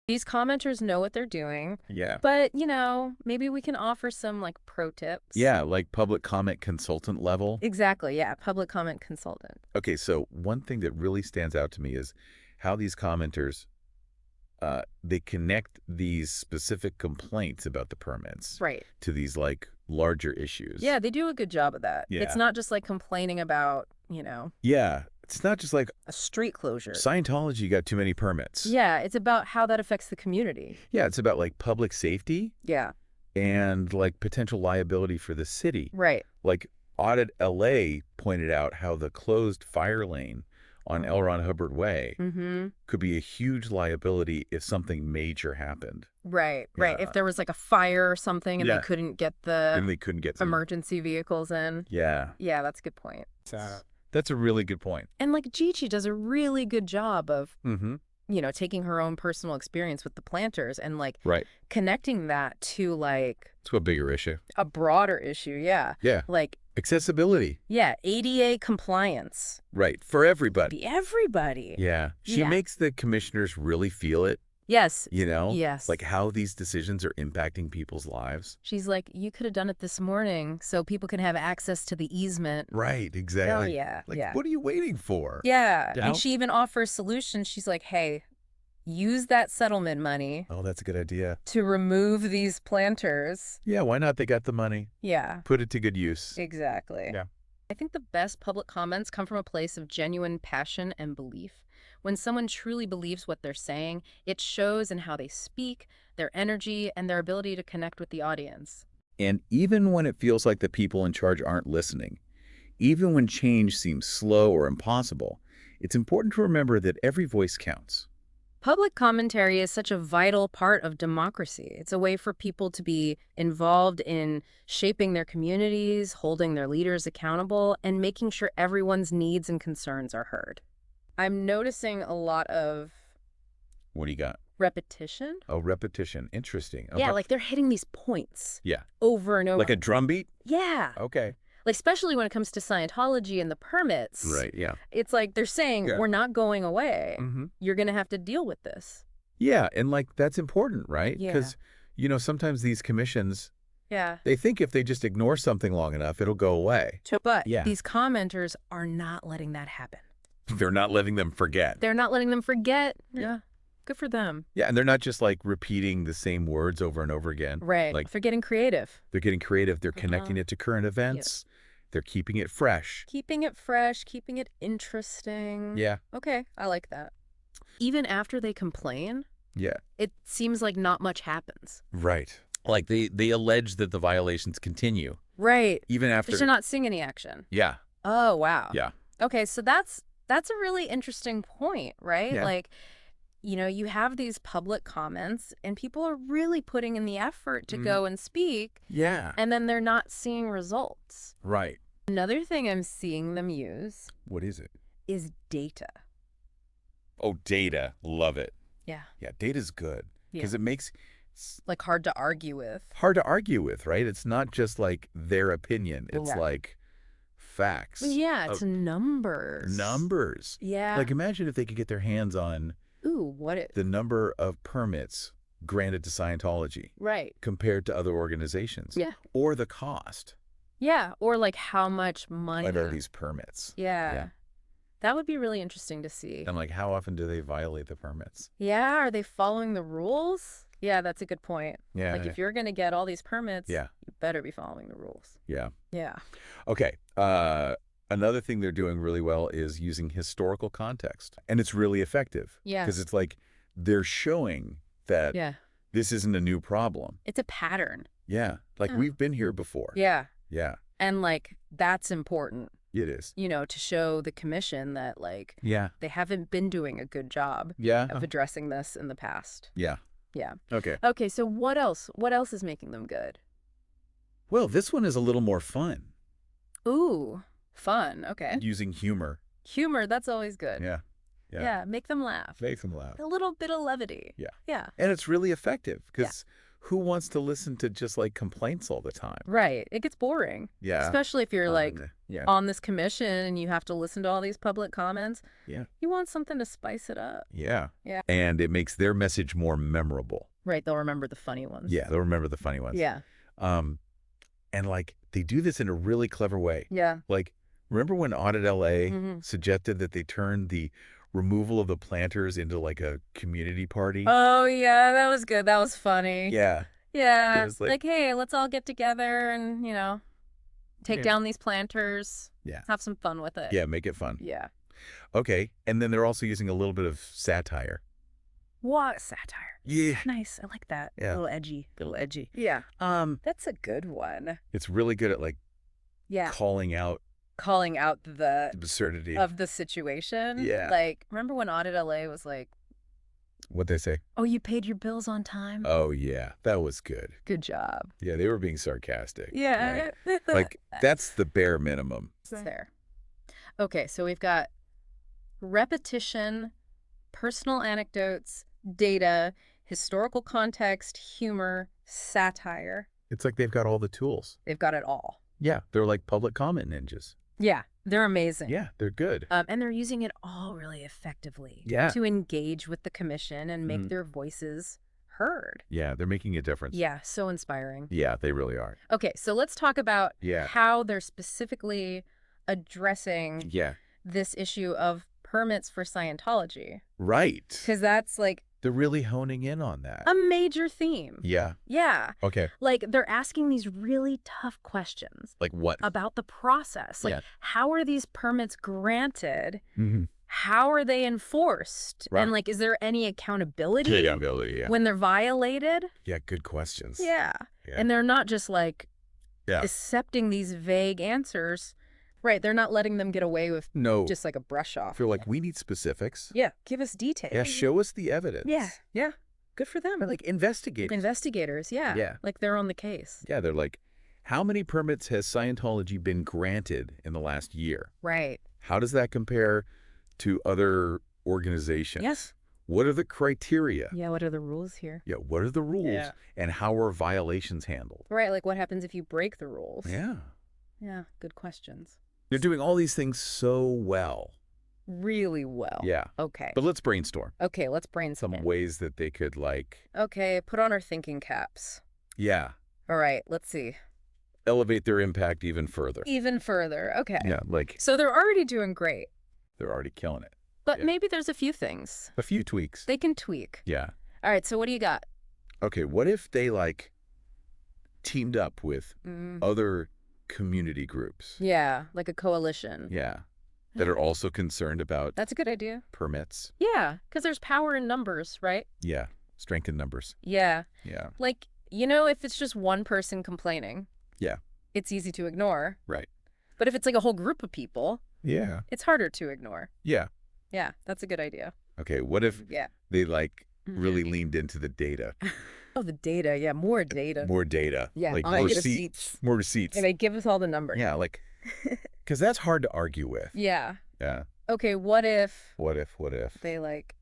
These commenters know what they're doing, Yeah. but, maybe we can offer some, like, pro tips. Yeah, like public comment consultant level. Exactly, yeah, public comment consultant. Okay, so one thing that really stands out to me is how these commenters, they connect these specific complaints about the permits Right. to these, like, larger issues. Yeah, they do a good job of that. Yeah. It's not just, like, complaining about, Yeah, it's not just like a street closure. Scientology got too many permits. Yeah, it's about how that affects the community. Yeah, it's about, like, public safety Yeah, and, like, potential liability for the city. right. Like, Audit LA pointed out how the closed fire lane on L. Ron Hubbard Way Mm-hmm. could be a huge liability if something major happened. Right. Yeah. If there was, like, a fire or something and Yeah. they couldn't get And the they couldn't get some. emergency vehicles in. Yeah, Yeah, that's a good point. that's a really good point. And, like, Gigi does a really good job of, Mm-hmm. taking her own personal experience with the planters and, like, Right. connecting that to, like, To a bigger issue. a broader issue. Yeah. Yeah. Like, Accessibility. yeah, ADA compliance. Right. For everybody. Everybody. Yeah. She Yeah. makes the commissioners really feel it, Yes. you know? Yes. Like how these decisions are impacting people's lives. She's like, you could have done it this morning so people can have access to the easement. Right. Exactly. Oh, yeah. Like, yeah. what are you waiting for? Yeah. Yeah. And she even offers solutions. She's like, hey, use that settlement money Oh, that's a good idea. to remove these planters. Yeah, why not? They got the money. Yeah, Put it to good use. exactly. Yeah. I think the best public comments come from a place of genuine passion and belief. When someone truly believes what they're saying, it shows in how they speak, their energy, and their ability to connect with the audience. And even when it feels like the people in charge aren't listening, even when change seems slow or impossible, it's important to remember that every voice counts. Public commentary is such a vital part of democracy. It's a way for people to be involved in shaping their communities, holding their leaders accountable, and making sure everyone's needs and concerns are heard. I'm noticing a lot of What do you got? repetition. Oh, repetition. Interesting. Yeah, Okay. like they're hitting these points Yeah. over and over. Like a drum beat? Yeah. Okay. Like, especially when it comes to Scientology and the permits. Right, yeah. It's like they're saying, Yeah. we're not going away. Mm-hmm. You're going to have to deal with this. Yeah, and like that's important, right? Yeah. Because, sometimes these commissions, Yeah. they think if they just ignore something long enough, it'll go away. But Yeah. these commenters are not letting that happen. They're not letting them forget. They're not letting them forget. Yeah. Good for them. Yeah, and they're not just like repeating the same words over and over again. Right. Like They're getting creative. they're getting creative. They're connecting it to current events. They're keeping it fresh. Keeping it fresh, keeping it interesting. Yeah. Okay. I like that. Even after they complain, Yeah. it seems like not much happens. Right. Like they allege that the violations continue Right. even after. They're not seeing any action. Yeah. Oh, wow. Yeah. Okay, so that's a really interesting point, right? Yeah. Like, you have these public comments and people are really putting in the effort to go and speak, Yeah. and then they're not seeing results. Right. Another thing I'm seeing them use What is it? is data. Oh, data. Love it. Yeah. Yeah, data's good because it makes it's Like hard to argue with. hard to argue with, right? It's not just like their opinion. It's Right. like facts. But yeah, it's numbers. Numbers. Yeah. Like imagine if they could get their hands on Ooh, what it. the number of permits granted to Scientology Right. compared to other organizations. Yeah. Or the cost Yeah, or like how much money. of these permits. Yeah. Yeah. That would be really interesting to see. And like how often do they violate the permits? Yeah, are they following the rules? Yeah, that's a good point. Yeah. Like if you're going to get all these permits, Yeah. you better be following the rules. Yeah. Yeah. Okay. Another thing they're doing really well is using historical context. And it's really effective. Yeah. Because it's like they're showing that Yeah. this isn't a new problem. It's a pattern. Yeah. Like Yeah. we've been here before. Yeah. Yeah. And like that's important, It is. to show the commission that like Yeah. they haven't been doing a good job Yeah. of addressing this in the past. Yeah. Yeah. Okay. Okay, so what else? What else is making them good? Well, this one is a little more fun. Ooh, fun. Okay. Using humor. Humor, that's always good. Yeah. Yeah, make them laugh. Make them laugh. A little bit of levity. Yeah. Yeah. And it's really effective because who wants to listen to just like complaints all the time? Right. It gets boring. Yeah. Especially if you're like Yeah. on this commission and you have to listen to all these public comments. Yeah. You want something to spice it up. Yeah. Yeah. And it makes their message more memorable. Right. They'll remember the funny ones. Yeah. They'll remember the funny ones. Yeah. And like they do this in a really clever way. Yeah. Like, remember when Audit LA Mhm. suggested that they turn the removal of the planters into like a community party? Oh, yeah. That was good. That was funny. Yeah. Yeah. It was like- Like, hey, let's all get together and, take Yeah. down these planters. Yeah. Have some fun with it. Yeah, make it fun. Yeah. Okay. And then they're also using a little bit of satire. What satire? Yeah. Nice. I like that. Yeah. A little edgy. Yeah. That's a good one. It's really good at like Yeah. calling out Calling out the the absurdity of the situation. Yeah. Like, remember when Audit LA was like, what they say. oh, you paid your bills on time? Oh, yeah. That was good. Good job. Yeah, they were being sarcastic. Yeah. right? Like, that's the bare minimum. It's there. Okay, so we've got repetition, personal anecdotes, data, historical context, humor, satire. It's like they've got all the tools. They've got it all. Yeah, they're like public comment ninjas. Yeah, they're amazing. Yeah, they're good. And they're using it all really effectively Yeah. to engage with the commission and make Mhm. their voices heard. Yeah, they're making a difference. Yeah, so inspiring. Yeah, they really are. Okay, so let's talk about Yeah. how they're specifically addressing Yeah. this issue of permits for Scientology. Right. Because that's like They're really honing in on that. a major theme. Yeah. Yeah. Okay. Like they're asking these really tough questions Like what? about the process. Like, Yeah. how are these permits granted? Mm-hmm. How are they enforced? Right. And like, is there any accountability Yeah. when they're violated? Yeah, good questions. Yeah. Yeah. And they're not just like Yeah. accepting these vague answers. Right. They're not letting them get away with No. just like a brush off. Feel like we need specifics. Yeah. Give us details. Yeah, show us the evidence. Yeah. Yeah. Good for them. But like investigate. Investigators. Yeah. Yeah. Like they're on the case. Yeah, they're like, how many permits has Scientology been granted in the last year? Right. How does that compare to other organizations? Yes. What are the criteria? Yeah. What are the rules here? Yeah, what are the rules? Yeah. And how are violations handled? Right. Like what happens if you break the rules? Yeah. Yeah. Good questions. They're doing all these things so well. Really well. Yeah. Okay. But let's brainstorm Okay. Let's brainstorm. some ways that they could like, Okay. Put on our thinking caps. yeah, All right. Let's see. elevate their impact even further. Even further. Okay. Yeah, like So they're already doing great, they're already killing it. but Yeah. maybe there's a few things A few tweaks. they can tweak. Yeah. All right. So what do you got? Okay, what if they like teamed up with other community groups? Yeah. Like a coalition. Yeah. That are also concerned about That's a good idea. permits. Yeah. Because there's power in numbers, right? Yeah. Strength in numbers. Yeah. Yeah. Like, if it's just one person complaining, Yeah. it's easy to ignore. Right. But if it's like a whole group of people, Yeah. it's harder to ignore. Yeah. Yeah. That's a good idea. Okay, what if Yeah. they like really leaned into the data? Oh, the data. Yeah. More data. More data. Yeah, Like on more receipts. receipts. More receipts. And they give us all the numbers. Yeah, like, because that's hard to argue with. Yeah. Yeah. Okay. What if What if? they like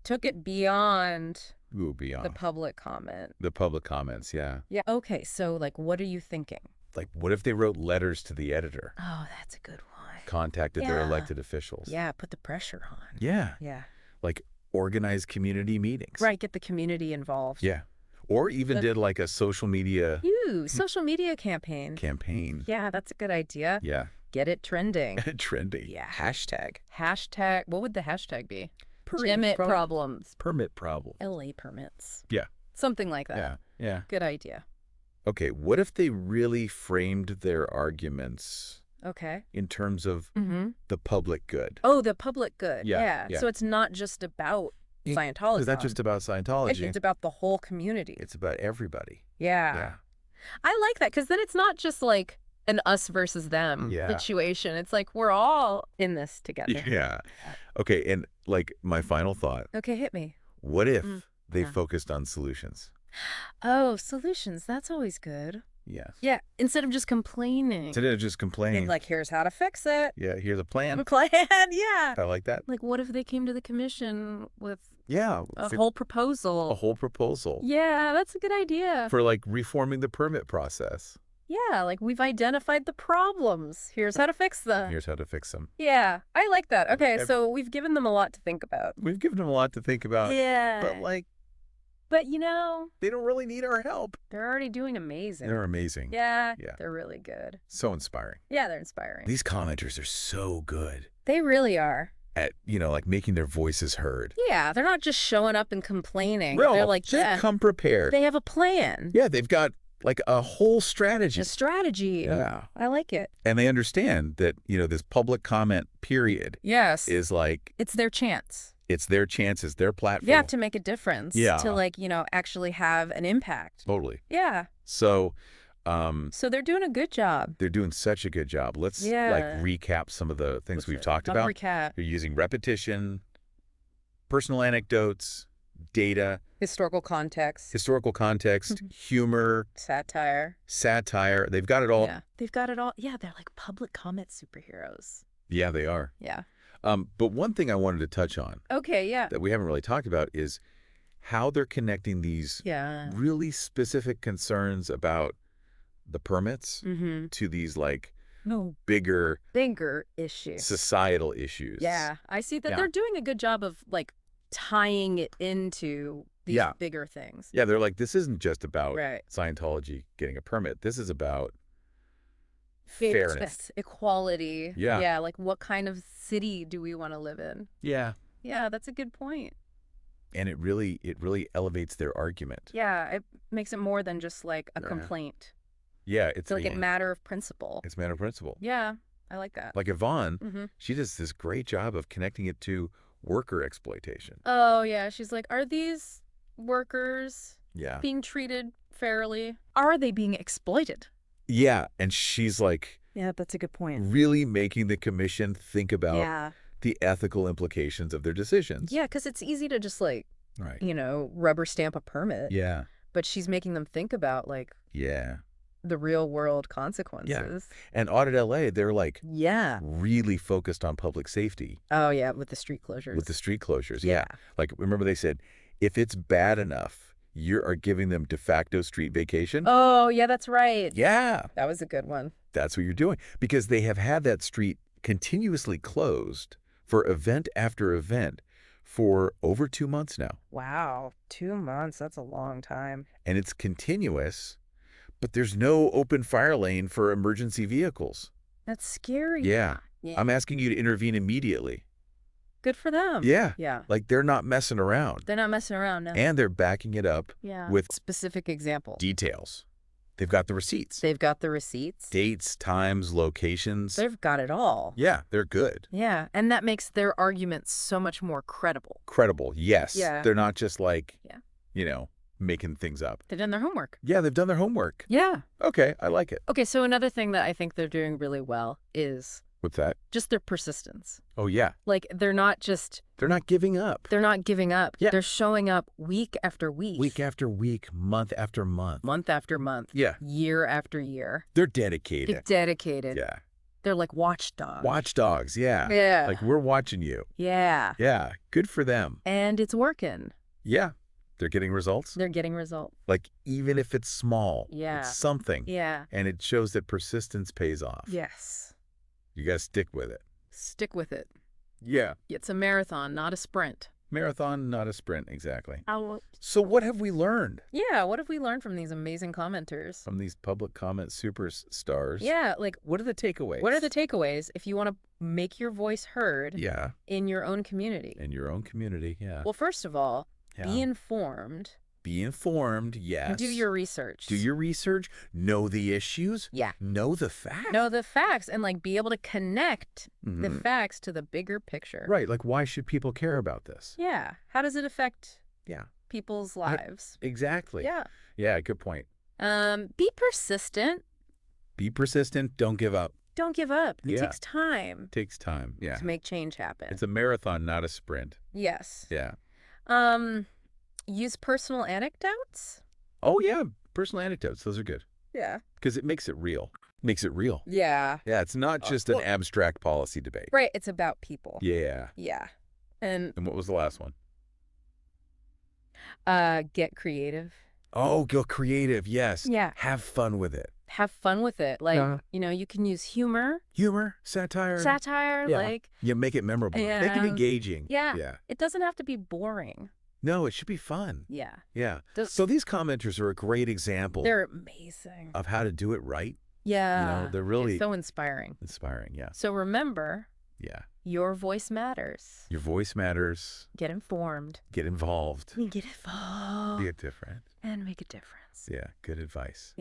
took it beyond Ooh, beyond. the public comment? The public comments, yeah. Yeah. Okay. So like, what are you thinking? Like, what if they wrote letters to the editor? Oh, that's a good one. Contacted their Yeah. elected officials? Yeah. Put the pressure on. Yeah. Yeah. Like, organize community meetings. Right. Get the community involved. Yeah. Or even The- did like a social media Ooh, social media campaign. campaign. Yeah, that's a good idea. Yeah. Get it trending. Trendy. Yeah. Hashtag. Hashtag, what would the hashtag be? Permit Permit prob- problems. Permit problem. LA permits. Yeah. Something like that. Yeah. Yeah. Good idea. Okay, what if they really framed their arguments Okay. in terms of Mm-hmm. the public good? Oh, the public good. Yeah, yeah. So it's not just about Yeah, Scientology. It's not just about Scientology. It's about the whole community. It's about everybody. Yeah. Yeah. I like that because then it's not just like an us versus them Yeah. situation. It's like we're all in this together. Yeah. Okay, and like my final thought, Okay, hit me. what if they yeah. focused on solutions? Oh, solutions. That's always good. Yeah. Yeah. Instead of just complaining. Instead of just complaining. Like, here's how to fix it. Yeah, here's a plan. Plan. Yeah. I like that. Like, what if they came to the commission with Yeah. A whole proposal. A whole proposal. Yeah, that's a good idea. For like reforming the permit process. Yeah, like we've identified the problems. Here's how to fix them. Here's how to fix them. Yeah, I like that. Okay, Ev- so we've given them a lot to think about. We've given them a lot to think about. Yeah. But like, But you know, they don't really need our help. they're already doing amazing. They're amazing. Yeah, Yeah. they're really good. So inspiring. Yeah, they're inspiring. These commenters are so good They really are. at, like making their voices heard. Yeah, they're not just showing up and complaining. Well, They're like, just yeah, come prepared. they have a plan. Yeah, they've got like a whole strategy. A strategy. Yeah. I like it. And they understand that, this public comment period Yes. is like, It's their chance. it's their chance, it's their platform. Yeah, to make a difference. Yeah. To like, actually have an impact. Totally. Yeah. So, So they're doing a good job. they're doing such a good job. Let's like Yeah. recap some of the things we've Let's talked about. recap. They're using repetition, personal anecdotes, data, Historical context. historical context, humor, Satire. satire. They've got it all. Yeah. They've got it all. Yeah, they're like public comment superheroes. Yeah, they are. Yeah. But one thing I wanted to touch on Okay, yeah. that we haven't really talked about is how they're connecting these Yeah. really specific concerns about the permits Mm-hmm. to these like No. bigger Bigger issue. societal issues. Yeah. I see that Yeah. they're doing a good job of like tying it into these Yeah. bigger things. Yeah, they're like, this isn't just about Right. Scientology getting a permit. This is about Fairness. fairness. Equality. Yeah. Yeah, like what kind of city do we want to live in? Yeah. Yeah, that's a good point. And it really elevates their argument. Yeah, it makes it more than just like a Yeah. complaint. Yeah, it's It's like a matter of principle. it's matter of principle. Yeah, I like that. Like Yvonne, Mm-hmm. she does this great job of connecting it to worker exploitation. Oh, yeah. She's like, are these workers Yeah. being treated fairly? Are they being exploited? Yeah, and she's like Yeah, that's a good point. really making the commission think about Yeah. the ethical implications of their decisions. Yeah, because it's easy to just like, Right. rubber stamp a permit. Yeah. But she's making them think about like Yeah. the real world consequences. And Audit LA, they're like Yeah. really focused on public safety Oh, yeah, with the street closures. with the street closures. Yeah. Like, remember they said, if it's bad enough, you are giving them de facto street vacation. Oh, yeah, that's right. Yeah. That was a good one. That's what you're doing. Because they have had that street continuously closed for event after event for over 2 months now. Wow. 2 months. That's a long time. And it's continuous, but there's no open fire lane for emergency vehicles. That's scary. Yeah. Yeah. I'm asking you to intervene immediately. Good for them. Yeah. Yeah. Like, they're not messing around. They're not messing around now. And they're backing it up Yeah. with specific examples. details. They've got the receipts. They've got the receipts. Dates, times, locations. They've got it all. Yeah, they're good. Yeah. And that makes their arguments so much more credible. Credible, yes. Yeah. They're not just like, Yeah. making things up. They've done their homework. Yeah, they've done their homework. Yeah. Okay, I like it. Okay. So another thing that I think they're doing really well is What's that? just their persistence. Oh, yeah. Like they're not They're not giving up. up. Yeah. They're showing up week after week. Week after week, month after month. Month after month. Yeah. Year after year. They're They're dedicated. dedicated. Yeah. They're like watchdogs. Watchdogs, yeah. Yeah. Like, we're watching you. Yeah. Yeah, good for them. And it's working. Yeah. They're getting results. They're getting results. Like, even if it's small, Yeah. it's something. Yeah. And it shows that persistence pays off. Yes. You got to stick with it. Stick with it. Yeah. It's a marathon, not a sprint. Marathon, not a sprint, exactly. Oh. So what have we learned Yeah. What have we learned from these amazing commenters? from these public comment superstars? Yeah. Like, What are the takeaways? what are the takeaways if you want to make your voice heard Yeah, in your own community? in your own community, yeah. Well, first of all, Yeah. be informed Be informed, yes. and do your research. Do your research, know the issues, Yeah. know the facts. Know the facts and like be able to connect the Mhm. facts to the bigger picture. Right, like why should people care about this? Yeah. How does it affect Yeah, people's lives? exactly. Yeah. Yeah, good point. Be persistent. Be persistent, don't give up. Don't give up. It Yeah. takes time Takes time, yeah. to make change happen. It's a marathon, not a sprint. Yes. Yeah. Use personal anecdotes. Oh, yeah, personal anecdotes, those are good. Yeah. Because it makes it real. Makes it real. Yeah. Yeah, it's not just an well- abstract policy debate. Right. It's about people. Yeah. Yeah. And And what was the last one? Get creative. Oh, go creative. Yes. Yeah. Have fun with it. Have fun with it. Like, Yeah. you can use humor, Humor, satire. satire, Yeah. like, Yeah, make it memorable. Make it Yeah. engaging. yeah. Yeah. It doesn't have to be boring. No, it should be fun. Yeah. Yeah. Does- So these commenters are a great example They're amazing. of how to do it right. Yeah. they're really It's so inspiring. inspiring. Yeah. So remember, Yeah. your voice matters. Your voice matters. Get informed. Get involved. Get involved. Be a different. And make a difference. Yeah. Good advice.